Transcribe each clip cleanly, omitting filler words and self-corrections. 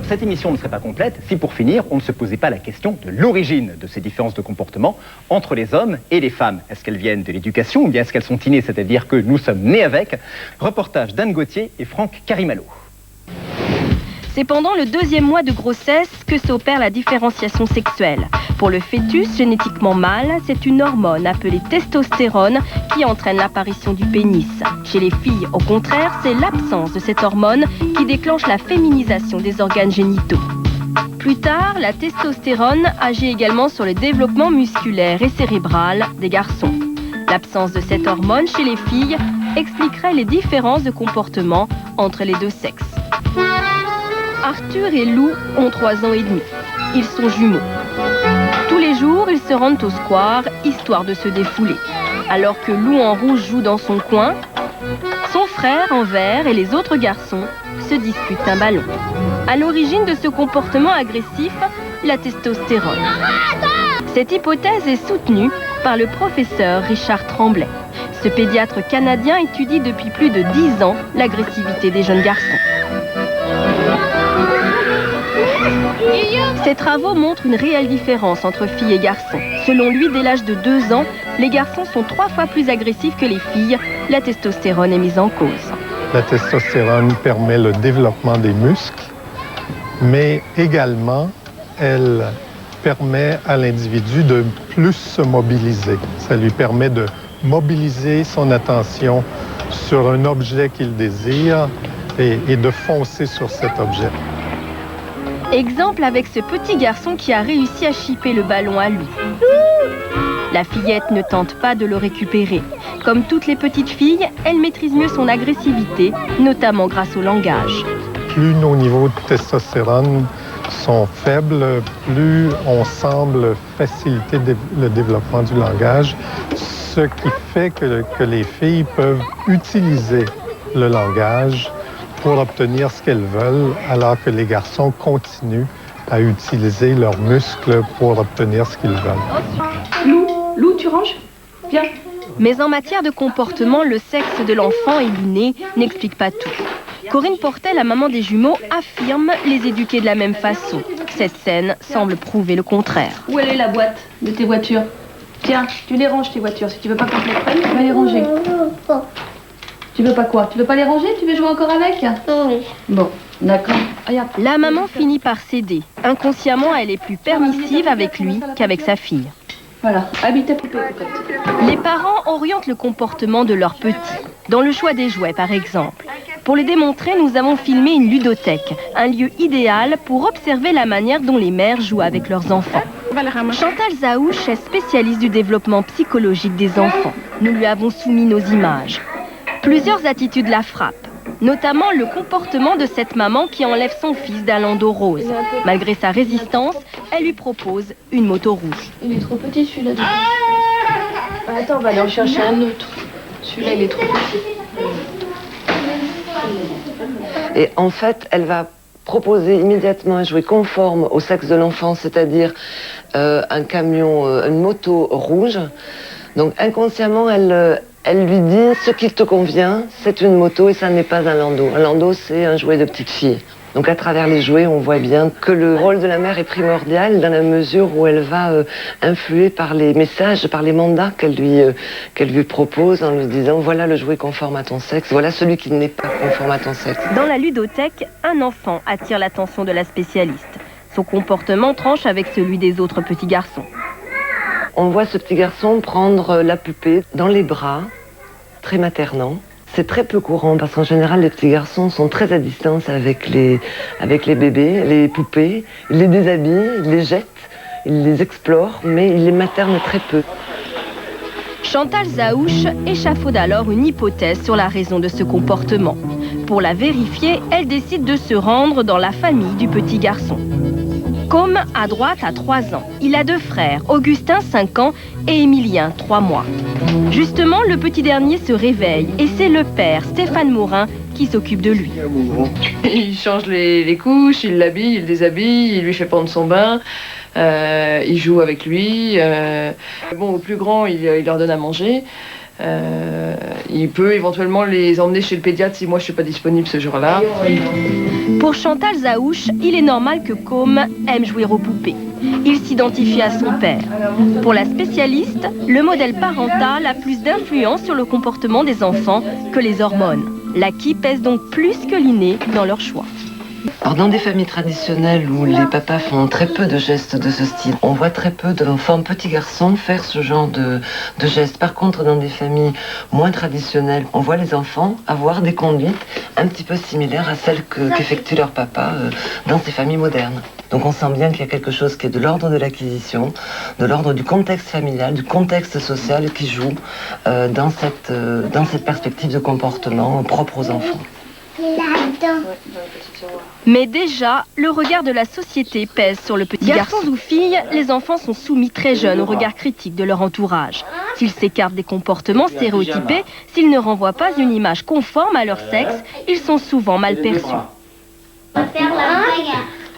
Cette émission ne serait pas complète si, pour finir, on ne se posait pas la question de l'origine de ces différences de comportement entre les hommes et les femmes. Est-ce qu'elles viennent de l'éducation ou bien est-ce qu'elles sont innées, c'est-à-dire que nous sommes nés avec? Reportage d'Anne Gauthier et Franck Carimalo. C'est pendant le 2e mois de grossesse que s'opère la différenciation sexuelle. Pour le fœtus génétiquement mâle, c'est une hormone appelée testostérone qui entraîne l'apparition du pénis. Chez les filles, au contraire, c'est l'absence de cette hormone qui déclenche la féminisation des organes génitaux. Plus tard, la testostérone agit également sur le développement musculaire et cérébral des garçons. L'absence de cette hormone chez les filles expliquerait les différences de comportement entre les deux sexes. Arthur et Lou ont 3 ans et demi. Ils sont jumeaux. Tous les jours, ils se rendent au square, histoire de se défouler. Alors que Lou en rouge joue dans son coin, son frère en vert et les autres garçons se disputent un ballon. À l'origine de ce comportement agressif, la testostérone. Cette hypothèse est soutenue par le professeur Richard Tremblay. Ce pédiatre canadien étudie depuis plus de 10 ans l'agressivité des jeunes garçons. Ces travaux montrent une réelle différence entre filles et garçons. Selon lui, dès l'âge de 2 ans, les garçons sont 3 fois plus agressifs que les filles. La testostérone est mise en cause. La testostérone permet le développement des muscles, mais également, elle permet à l'individu de plus se mobiliser. Ça lui permet de mobiliser son attention sur un objet qu'il désire et de foncer sur cet objet. Exemple avec ce petit garçon qui a réussi à chipper le ballon à lui. La fillette ne tente pas de le récupérer. Comme toutes les petites filles, elle maîtrise mieux son agressivité, notamment grâce au langage. Plus nos niveaux de testostérone sont faibles, plus on semble faciliter le développement du langage, ce qui fait que les filles peuvent utiliser le langage pour obtenir ce qu'elles veulent, alors que les garçons continuent à utiliser leurs muscles pour obtenir ce qu'ils veulent. Lou, tu ranges? Viens. Mais en matière de comportement, le sexe de l'enfant et l'inné n'explique pas tout. Corinne Portet, la maman des jumeaux, affirme les éduquer de la même façon. Cette scène semble prouver le contraire. Où elle est la boîte de tes voitures? Tiens, tu les ranges tes voitures. Si tu veux pas qu'on te les prenne, tu vas les ranger. Tu veux pas quoi? Tu veux pas les ranger? Tu veux jouer encore avec? Oui. Bon, d'accord. Regarde. La maman finit par céder. Inconsciemment, elle est plus permissive avec lui qu'avec sa fille. Voilà, habille ta poupée, cocotte. Les parents orientent le comportement de leurs petits, dans le choix des jouets par exemple. Pour le démontrer, nous avons filmé une ludothèque, un lieu idéal pour observer la manière dont les mères jouent avec leurs enfants. Chantal Zaouche est spécialiste du développement psychologique des enfants. Nous lui avons soumis nos images. Plusieurs attitudes la frappent, notamment le comportement de cette maman qui enlève son fils d'un landau rose. Malgré sa résistance, elle lui propose une moto rouge. Il est trop petit celui-là. Attends, on va aller en chercher un autre. Celui-là, il est trop petit. Et en fait, elle va proposer immédiatement un jouet conforme au sexe de l'enfant, c'est-à-dire un camion, une moto rouge. Donc inconsciemment, elle lui dit ce qui te convient, c'est une moto et ça n'est pas un landau. Un landau, c'est un jouet de petite fille. Donc à travers les jouets, on voit bien que le rôle de la mère est primordial dans la mesure où elle va influer par les messages, par les mandats qu'elle lui propose en lui disant voilà le jouet conforme à ton sexe, voilà celui qui n'est pas conforme à ton sexe. Dans la ludothèque, un enfant attire l'attention de la spécialiste. Son comportement tranche avec celui des autres petits garçons. On voit ce petit garçon prendre la poupée dans les bras, très maternant. C'est très peu courant parce qu'en général, les petits garçons sont très à distance avec les bébés, les poupées. Ils les déshabillent, ils les jettent, ils les explorent, mais ils les maternent très peu. Chantal Zaouche échafaude alors une hypothèse sur la raison de ce comportement. Pour la vérifier, elle décide de se rendre dans la famille du petit garçon. Côme, à droite, a 3 ans. Il a 2 frères, Augustin, 5 ans, et Émilien, 3 mois. Justement, le petit dernier se réveille, et c'est le père, Stéphane Morin, qui s'occupe de lui. Il change les couches, il l'habille, il déshabille, il lui fait prendre son bain, il joue avec lui. Bon, au plus grand, il leur donne à manger. Il peut éventuellement les emmener chez le pédiatre si moi je suis pas disponible ce jour-là. Pour Chantal Zaouche, il est normal que Côme aime jouer aux poupées. Il s'identifie à son père. Pour la spécialiste, le modèle parental a plus d'influence sur le comportement des enfants que les hormones. L'acquis pèse donc plus que l'inné dans leur choix. Alors dans des familles traditionnelles où les papas font très peu de gestes de ce style, on voit très peu d'enfants petits garçons faire ce genre de gestes. Par contre, dans des familles moins traditionnelles, on voit les enfants avoir des conduites un petit peu similaires à celles qu'effectue leur papa dans ces familles modernes. Donc on sent bien qu'il y a quelque chose qui est de l'ordre de l'acquisition, de l'ordre du contexte familial, du contexte social qui joue dans cette perspective de comportement propre aux enfants. Mais déjà, le regard de la société pèse sur le petit garçon ou fille. Les enfants sont soumis très jeunes au regard critique de leur entourage. S'ils s'écartent des comportements stéréotypés, s'ils ne renvoient pas une image conforme à leur sexe, ils sont souvent mal perçus.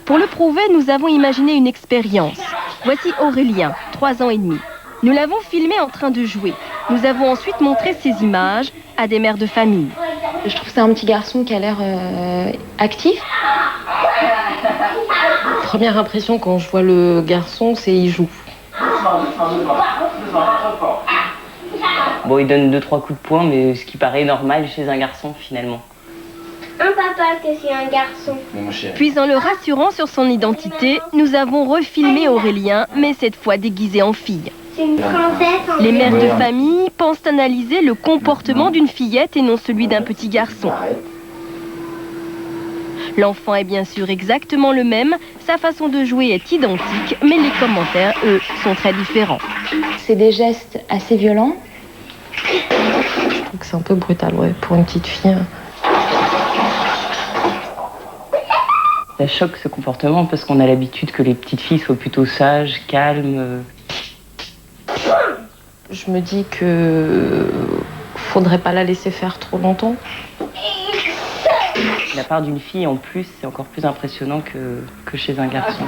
Pour le prouver, nous avons imaginé une expérience. Voici Aurélien, 3 ans et demi. Nous l'avons filmé en train de jouer. Nous avons ensuite montré ces images à des mères de famille. Je trouve que c'est un petit garçon qui a l'air actif. Première impression quand je vois le garçon, c'est qu'il joue. Bon, il donne 2-3 coups de poing, mais ce qui paraît normal chez un garçon finalement. Un papa que c'est un garçon. Puis en le rassurant sur son identité, nous avons refilmé Aurélien, mais cette fois déguisé en fille. C'est une princesse. Les mères de famille pensent analyser le comportement d'une fillette et non celui d'un petit garçon. L'enfant est bien sûr exactement le même, sa façon de jouer est identique, mais les commentaires, eux, sont très différents. C'est des gestes assez violents. Je trouve que c'est un peu brutal, ouais, pour une petite fille. Ça choque ce comportement parce qu'on a l'habitude que les petites filles soient plutôt sages, calmes. Je me dis que faudrait pas la laisser faire trop longtemps. De la part d'une fille, en plus, c'est encore plus impressionnant que chez un garçon.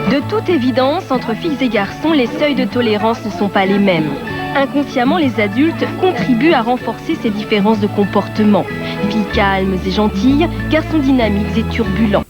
De toute évidence, entre filles et garçons, les seuils de tolérance ne sont pas les mêmes. Inconsciemment, les adultes contribuent à renforcer ces différences de comportement. Filles calmes et gentilles, garçons dynamiques et turbulents.